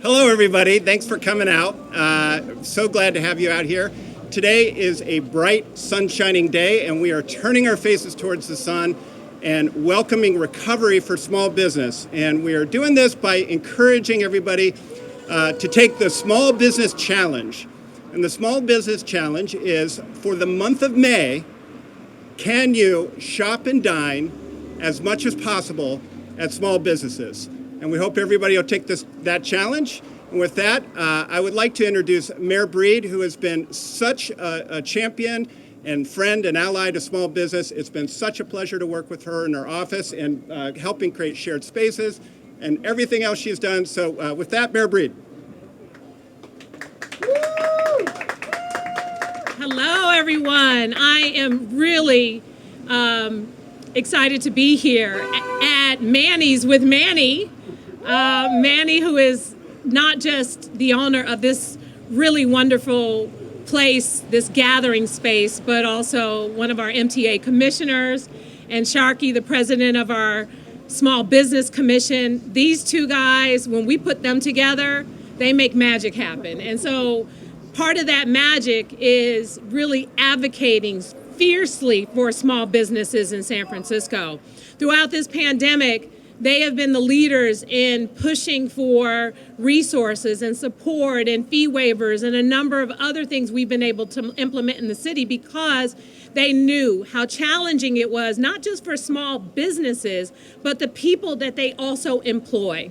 Hello, everybody. Thanks for coming out. So glad to have you out here. Today is a bright, sun-shining day, and we are turning our faces towards the sun and welcoming recovery for small business. And we are doing this by encouraging everybody to take the Small Business Challenge. And the Small Business Challenge is, for the month of May, can you shop and dine as much as possible at small businesses? And we hope everybody will take that challenge. And with that, I would like to introduce Mayor Breed, who has been such a champion and friend and ally to small business. It's been such a pleasure to work with her in her office and helping create shared spaces and everything else she's done. So with that, Mayor Breed. Hello, everyone. I am really excited to be here at Manny's with Manny. Manny, who is not just the owner of this really wonderful place, this gathering space, but also one of our MTA commissioners, and Sharky, the president of our Small Business Commission. These two guys, when we put them together, they make magic happen. And so part of that magic is really advocating fiercely for small businesses in San Francisco. Throughout this pandemic, they have been the leaders in pushing for resources and support and fee waivers and a number of other things we've been able to implement in the city because they knew how challenging it was, not just for small businesses, but the people that they also employ.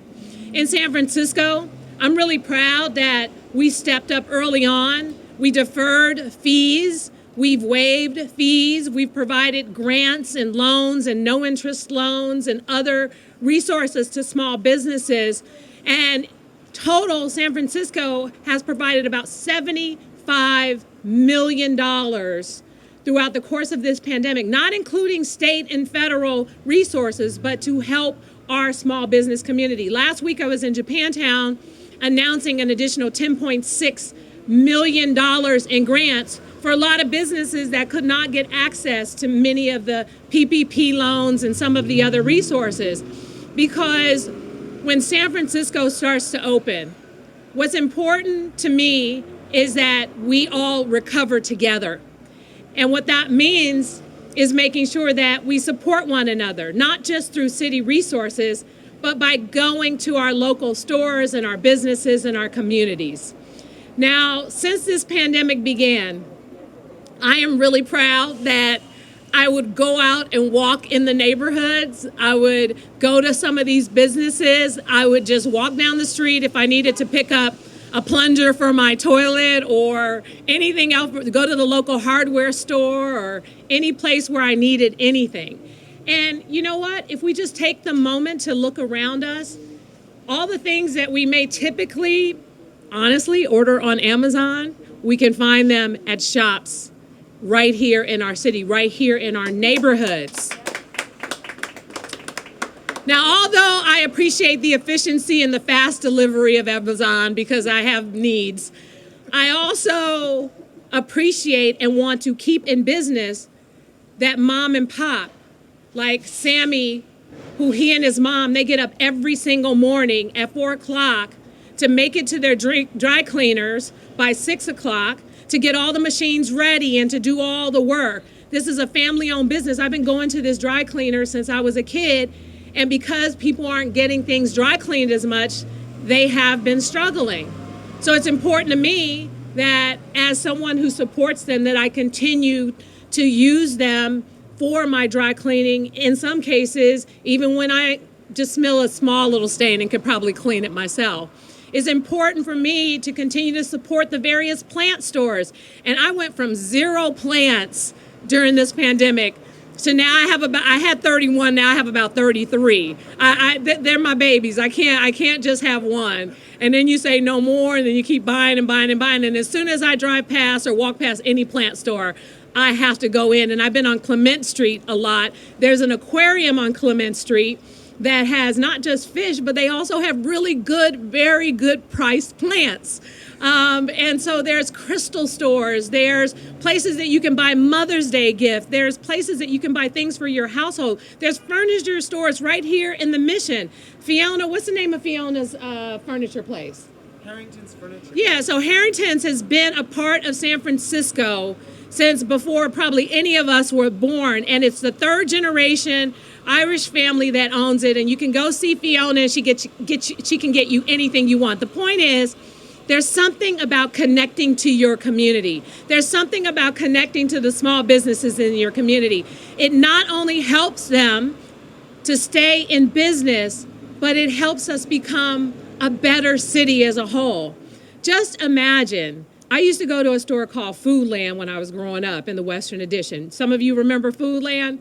In San Francisco, I'm really proud that we stepped up early on. We deferred fees. We've waived fees. We've provided grants and loans and no interest loans and other resources to small businesses. And total, San Francisco has provided about $75 million throughout the course of this pandemic, not including state and federal resources, but to help our small business community. Last week I was in Japantown announcing an additional $10.6 million in grants for a lot of businesses that could not get access to many of the PPP loans and some of the other resources. Because when San Francisco starts to open, what's important to me is that we all recover together. And what that means is making sure that we support one another, not just through city resources, but by going to our local stores and our businesses and our communities. Now, since this pandemic began, I am really proud that I would go out and walk in the neighborhoods. I would go to some of these businesses. I would just walk down the street if I needed to pick up a plunger for my toilet or anything else, go to the local hardware store or any place where I needed anything. And you know what? If we just take the moment to look around us, all the things that we may typically, honestly, order on Amazon, we can find them at shops right here in our city, right here in our neighborhoods. Now, although I appreciate the efficiency and the fast delivery of Amazon because I have needs, I also appreciate and want to keep in business that mom and pop, like Sammy, who he and his mom, they get up every single morning at 4 o'clock to make it to their dry cleaners by 6 o'clock, to get all the machines ready and to do all the work. This is a family-owned business. I've been going to this dry cleaner since I was a kid, and because people aren't getting things dry cleaned as much, they have been struggling. So it's important to me that as someone who supports them, that I continue to use them for my dry cleaning. In some cases, even when I just smell a small little stain and could probably clean it myself. It's important for me to continue to support the various plant stores. And I went from 0 plants during this pandemic to now I had 31, now I have about 33. They're my babies. I can't just have one. And then you say no more, and then you keep buying and buying and buying. And as soon as I drive past or walk past any plant store, I have to go in. And I've been on Clement Street a lot. There's an aquarium on Clement Street that has not just fish, but they also have really good, very good priced plants. And so there's crystal stores, there's places that you can buy Mother's Day gift, there's places that you can buy things for your household. There's furniture stores right here in the Mission. Fiona, what's the name of Fiona's furniture place? Harrington's Furniture. Yeah, so Harrington's has been a part of San Francisco since before probably any of us were born, and it's the third generation Irish family that owns it, and you can go see Fiona, and she can get you anything you want. The point is, there's something about connecting to your community. There's something about connecting to the small businesses in your community. It not only helps them to stay in business, but it helps us become a better city as a whole. Just imagine, I used to go to a store called Foodland when I was growing up in the Western Addition. Some of you remember Foodland?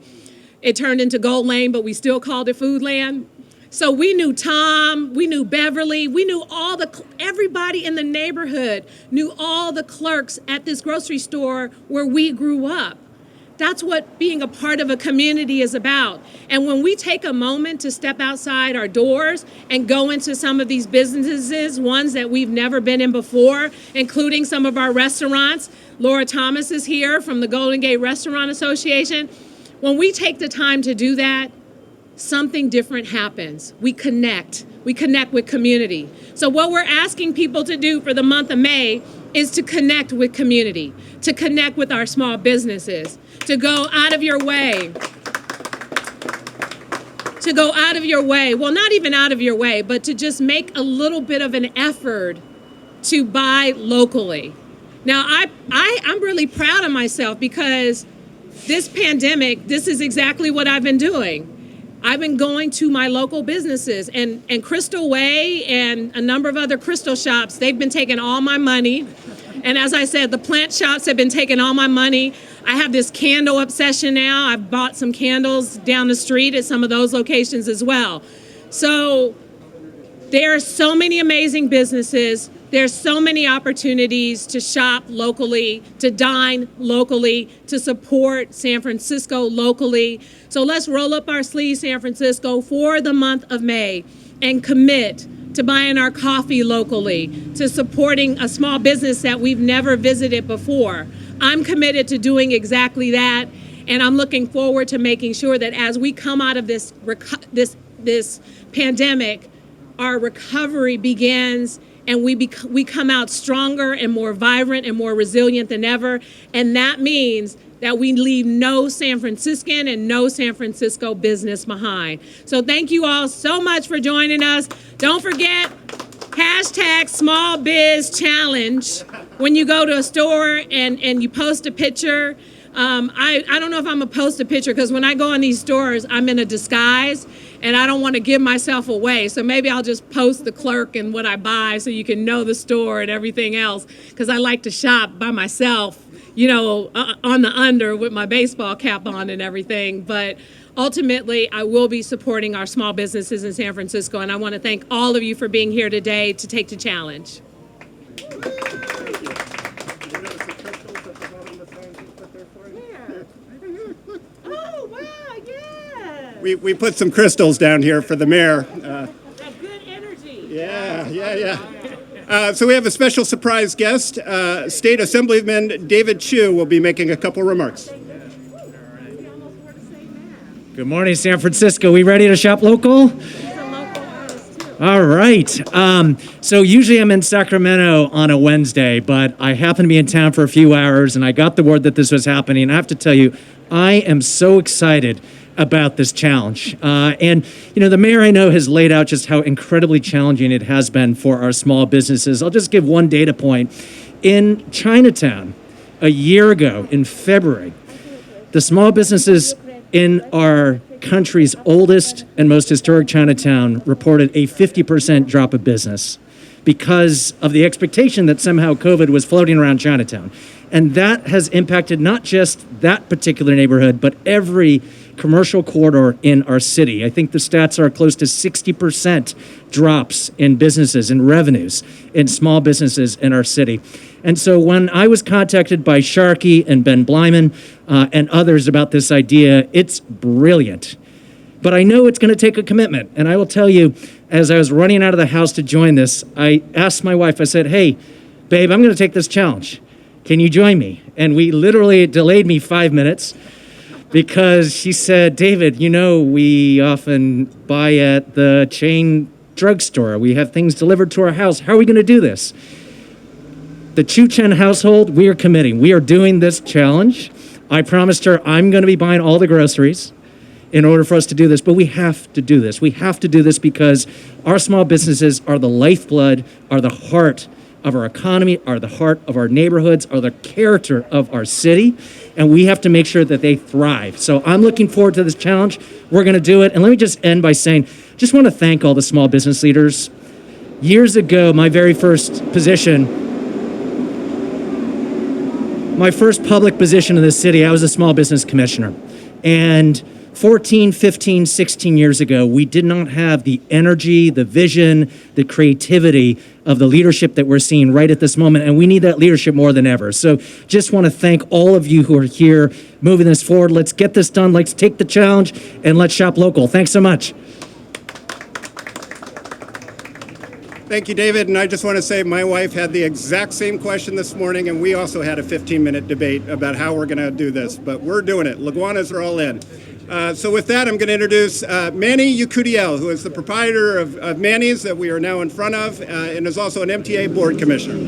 It turned into Gold Lane, but we still called it Foodland. So we knew Tom, we knew Beverly, we knew everybody in the neighborhood, knew all the clerks at this grocery store where we grew up. That's what being a part of a community is about. And when we take a moment to step outside our doors and go into some of these businesses, ones that we've never been in before, including some of our restaurants. Laura Thomas is here from the Golden Gate Restaurant Association. When we take the time to do that, something different happens. We connect with community. So what we're asking people to do for the month of May is to connect with community, to connect with our small businesses, to go out of your way, well, not even out of your way, but to just make a little bit of an effort to buy locally. Now, I'm really proud of myself because this pandemic, this is exactly what I've been doing. I've been going to my local businesses, and Crystal Way and a number of other crystal shops, they've been taking all my money. And as I said, the plant shops have been taking all my money. I have this candle obsession now. I've bought some candles down the street at some of those locations as well. So there are so many amazing businesses. There's so many opportunities to shop locally, to dine locally, to support San Francisco locally. So let's roll up our sleeves, San Francisco, for the month of May and commit to buying our coffee locally, to supporting a small business that we've never visited before. I'm committed to doing exactly that, and I'm looking forward to making sure that as we come out of this pandemic, our recovery begins and we come out stronger and more vibrant and more resilient than ever. And that means that we leave no San Franciscan and no San Francisco business behind. So thank you all so much for joining us. Don't forget, #SmallBizChallenge. When you go to a store and you post a picture, I don't know if I'm gonna post a picture because when I go in these stores, I'm in a disguise and I don't want to give myself away. So maybe I'll just post the clerk and what I buy so you can know the store and everything else, because I like to shop by myself, on the under with my baseball cap on and everything. But ultimately, I will be supporting our small businesses in San Francisco, and I want to thank all of you for being here today to take the challenge. Oh, wow, yeah. We put some crystals down here for the mayor. That good energy. Yeah. So we have a special surprise guest. State Assemblyman David Chiu will be making a couple remarks. Good morning, San Francisco. We ready to shop local? All right. So usually I'm in Sacramento on a Wednesday, but I happened to be in town for a few hours, and I got the word that this was happening. I have to tell you, I am so excited about this challenge. And the mayor, I know, has laid out just how incredibly challenging it has been for our small businesses. I'll just give one data point. In Chinatown, a year ago, in February, the small businesses in our country's oldest and most historic Chinatown reported a 50% drop of business because of the expectation that somehow COVID was floating around Chinatown. And that has impacted not just that particular neighborhood, but every commercial corridor in our city. I think the stats are close to 60% drops in businesses and revenues in small businesses in our city. And so when I was contacted by Sharky and Ben Blyman and others about this idea, it's brilliant. But I know it's going to take a commitment. And I will tell you, as I was running out of the house to join this, I asked my wife, I said, "Hey, babe, I'm going to take this challenge. Can you join me?" And we literally, it delayed me 5 minutes because she said, "David, we often buy at the chain drugstore. We have things delivered to our house. How are we going to do this? The Chiu household, we are committing. We are doing this challenge. I promised her I'm going to be buying all the groceries in order for us to do this, but we have to do this. We have to do this because our small businesses are the lifeblood, are the heart of our economy, are the heart of our neighborhoods, are the character of our city, and we have to make sure that they thrive. So I'm looking forward to this challenge. We're going to do it. And let me just end by saying, just want to thank all the small business leaders. Years ago, my very first position, my first public position in this city, I was a small business commissioner. And 14, 15, 16 years ago, we did not have the energy, the vision, the creativity of the leadership that we're seeing right at this moment. And we need that leadership more than ever. So just want to thank all of you who are here moving this forward. Let's get this done. Let's take the challenge and let's shop local. Thanks so much. Thank you, David. And I just want to say my wife had the exact same question this morning, and we also had a 15-minute debate about how we're going to do this. But we're doing it. Laguanas are all in. So with that, I'm going to introduce Manny Yekutiel, who is the proprietor of Manny's that we are now in front of, and is also an MTA board commissioner.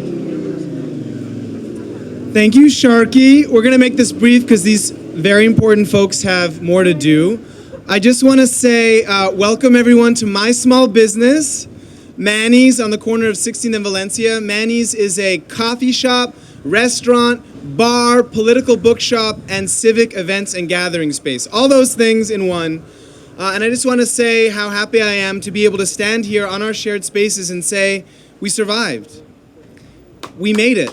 Thank you, Sharky. We're going to make this brief because these very important folks have more to do. I just want to say welcome, everyone, to my small business, Manny's, on the corner of 16th and Valencia. Manny's is a coffee shop, restaurant, bar, political bookshop, and civic events and gathering space. All those things in one. And I just want to say how happy I am to be able to stand here on our shared spaces and say, we survived. We made it.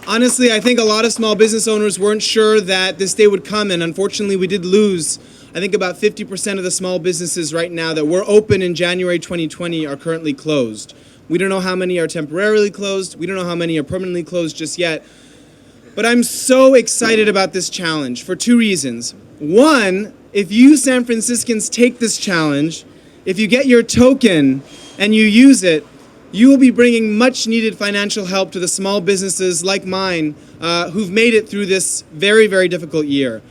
Honestly, I think a lot of small business owners weren't sure that this day would come, and unfortunately we did lose. I think about 50% of the small businesses right now that were open in January 2020 are currently closed. We don't know how many are temporarily closed. We don't know how many are permanently closed just yet. But I'm so excited about this challenge for two reasons. One, if you San Franciscans take this challenge, if you get your token and you use it, you will be bringing much needed financial help to the small businesses like mine who've made it through this very, very difficult year.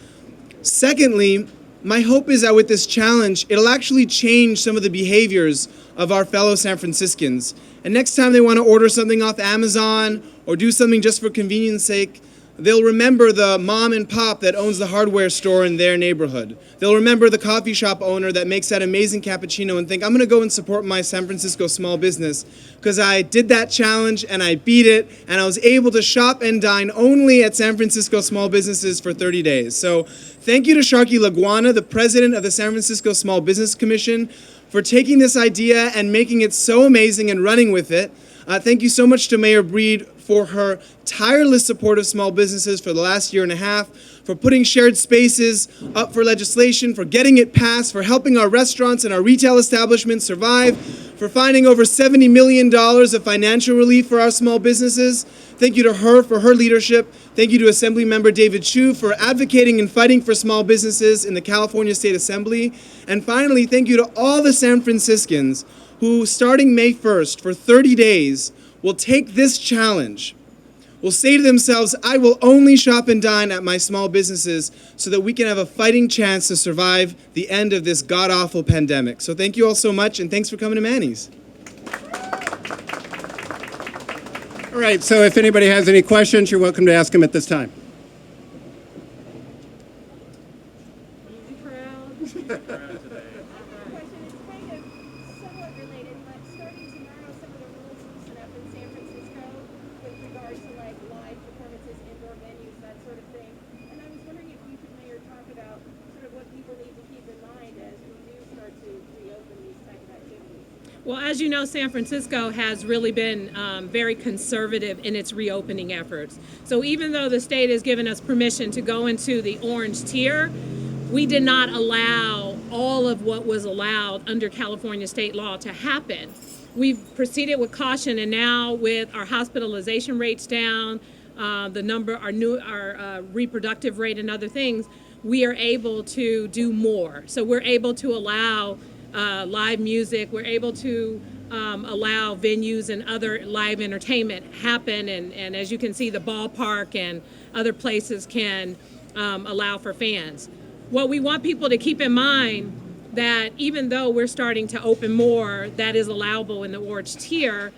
Secondly, my hope is that with this challenge, it'll actually change some of the behaviors of our fellow San Franciscans. And next time they want to order something off Amazon or do something just for convenience sake, they'll remember the mom and pop that owns the hardware store in their neighborhood. They'll remember the coffee shop owner that makes that amazing cappuccino and think, I'm going to go and support my San Francisco small business because I did that challenge and I beat it and I was able to shop and dine only at San Francisco small businesses for 30 days. So thank you to Sharky Laguana, the president of the San Francisco Small Business Commission, for taking this idea and making it so amazing and running with it. Thank you so much to Mayor Breed for her tireless support of small businesses for the last year and a half, for putting shared spaces up for legislation, for getting it passed, for helping our restaurants and our retail establishments survive, for finding over $70 million of financial relief for our small businesses. Thank you to her for her leadership. Thank you to Assemblymember David Chiu for advocating and fighting for small businesses in the California State Assembly. And finally, thank you to all the San Franciscans who, starting May 1st, for 30 days, will take this challenge, will say to themselves, I will only shop and dine at my small businesses so that we can have a fighting chance to survive the end of this god-awful pandemic. So thank you all so much, and thanks for coming to Manny's. All right, so if anybody has any questions, you're welcome to ask them at this time. Well, as you know, San Francisco has really been very conservative in its reopening efforts. So even though the state has given us permission to go into the orange tier, we did not allow all of what was allowed under California state law to happen. We've proceeded with caution, and now with our hospitalization rates down, our reproductive rate and other things, we are able to do more. So we're able to allow live music, we're able to allow venues and other live entertainment happen, and as you can see, the ballpark and other places can allow for fans. What we want people to keep in mind that even though we're starting to open more that is allowable in the orange tier,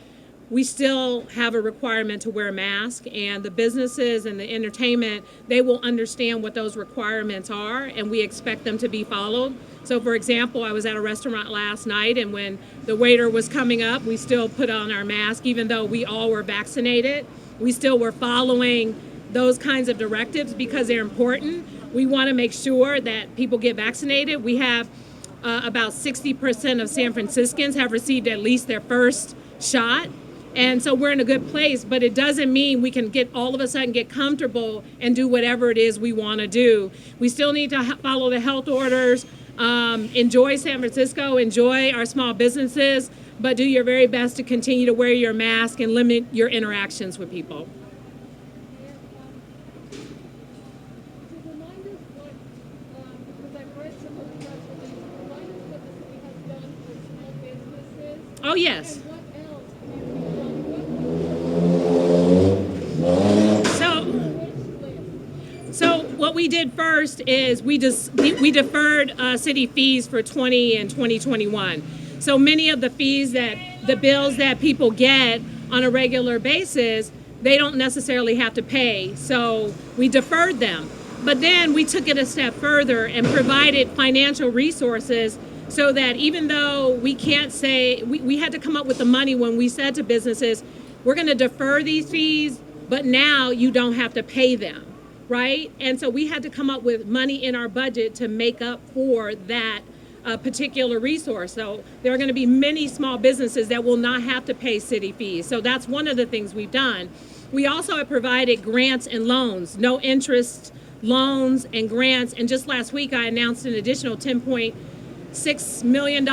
we still have a requirement to wear a mask, and the businesses and the entertainment, they will understand what those requirements are, and we expect them to be followed. So for example, I was at a restaurant last night, and when the waiter was coming up, we still put on our mask, even though we all were vaccinated. We still were following those kinds of directives because they're important. We want to make sure that people get vaccinated. We have about 60% of San Franciscans have received at least their first shot. And so we're in a good place, but it doesn't mean we can all of a sudden get comfortable and do whatever it is we want to do. We still need to follow the health orders, enjoy San Francisco, enjoy our small businesses, but do your very best to continue to wear your mask and limit your interactions with people. Oh, yes. So what we did first is we deferred city fees for 20 and 2021. So many of the the bills that people get on a regular basis, they don't necessarily have to pay. So we deferred them. But then we took it a step further and provided financial resources so that even though we can't say, we had to come up with the money when we said to businesses, we're going to defer these fees, but now you don't have to pay them, right? And so we had to come up with money in our budget to make up for that particular resource. So there are going to be many small businesses that will not have to pay city fees. So that's one of the things we've done. We also have provided grants and loans, no interest loans and grants. And just last week, I announced an additional $10.6 million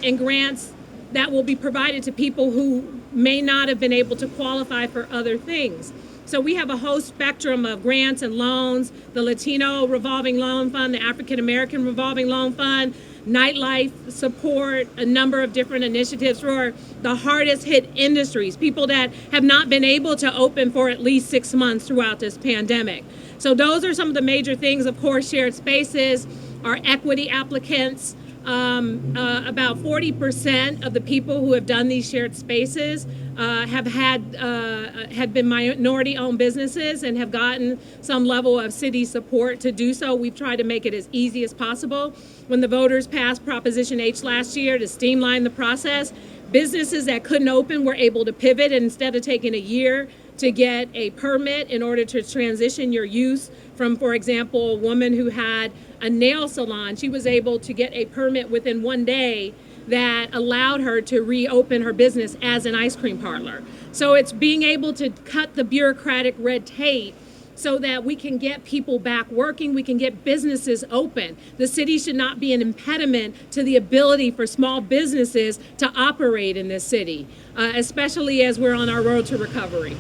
in grants that will be provided to people who may not have been able to qualify for other things. So we have a whole spectrum of grants and loans, the Latino Revolving Loan Fund, the African American Revolving Loan Fund, nightlife support, a number of different initiatives for the hardest hit industries, people that have not been able to open for at least 6 months throughout this pandemic. So those are some of the major things. Of course, shared spaces, our equity applicants. About 40% of the people who have done these shared spaces had been minority-owned businesses and have gotten some level of city support to do so. We've tried to make it as easy as possible. When the voters passed Proposition H last year to streamline the process, businesses that couldn't open were able to pivot, and instead of taking a year to get a permit in order to transition your use from, for example, a woman who had a nail salon, she was able to get a permit within 1 day that allowed her to reopen her business as an ice cream parlor. So it's being able to cut the bureaucratic red tape so that we can get people back working, we can get businesses open. The city should not be an impediment to the ability for small businesses to operate in this city, especially as we're on our road to recovery.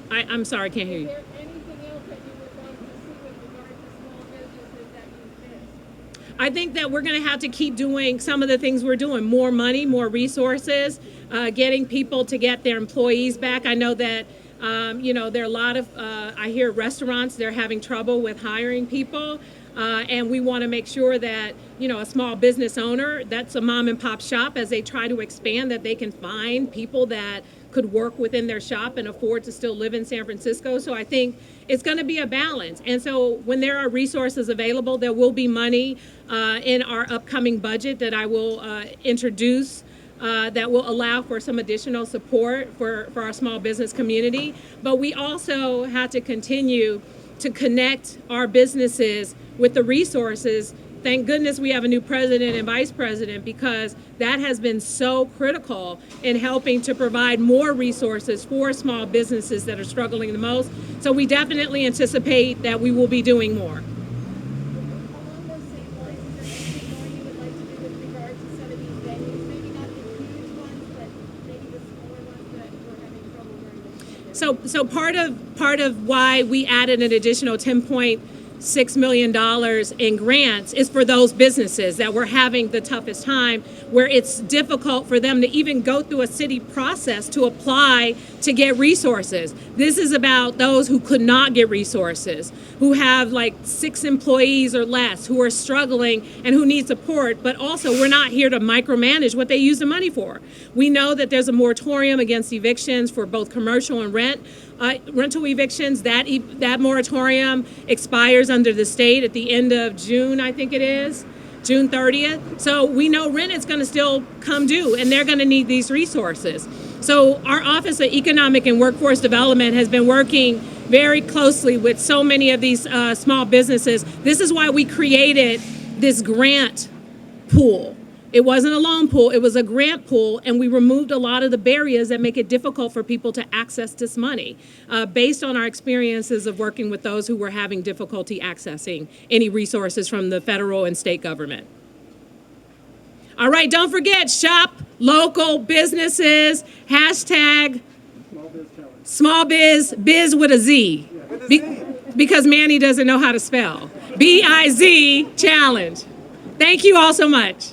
I'm sorry, I can't hear you. Is there anything else that you would like to see with regard to small businesses that you missed? I think that we're going to have to keep doing some of the things we're doing. More money, more resources, getting people to get their employees back. I know that, there are a lot of, I hear restaurants, they're having trouble with hiring people. And we want to make sure that, a small business owner, that's a mom and pop shop, as they try to expand, that they can find people that could work within their shop and afford to still live in San Francisco. So I think it's going to be a balance. And so when there are resources available, there will be money in our upcoming budget that I will introduce that will allow for some additional support for our small business community. But we also have to continue to connect our businesses with the resources. Thank goodness we have a new president and vice president, because that has been so critical in helping to provide more resources for small businesses that are struggling the most. So we definitely anticipate that we will be doing more. Along those same lines, is there anything more you would like to do with regard to some of these venues? Maybe not the huge ones, but maybe the smaller ones that we're having trouble during this pandemic? So part of why we added an additional $10.6 $6 million in grants is for those businesses that were having the toughest time, where it's difficult for them to even go through a city process to apply to get resources. This is about those who could not get resources, who have like 6 employees or less, who are struggling and who need support. But also, we're not here to micromanage what they use the money for. We know that there's a moratorium against evictions for both commercial and rental evictions. That moratorium expires under the state at the end of June, I think it is, June 30th. So we know rent is going to still come due, and they're going to need these resources. So our Office of Economic and Workforce Development has been working very closely with so many of these small businesses. This is why we created this grant pool. It wasn't a loan pool, it was a grant pool, and we removed a lot of the barriers that make it difficult for people to access this money, based on our experiences of working with those who were having difficulty accessing any resources from the federal and state government. All right, don't forget, shop local businesses, hashtag small biz with a Z, because Manny doesn't know how to spell. BIZ challenge. Thank you all so much.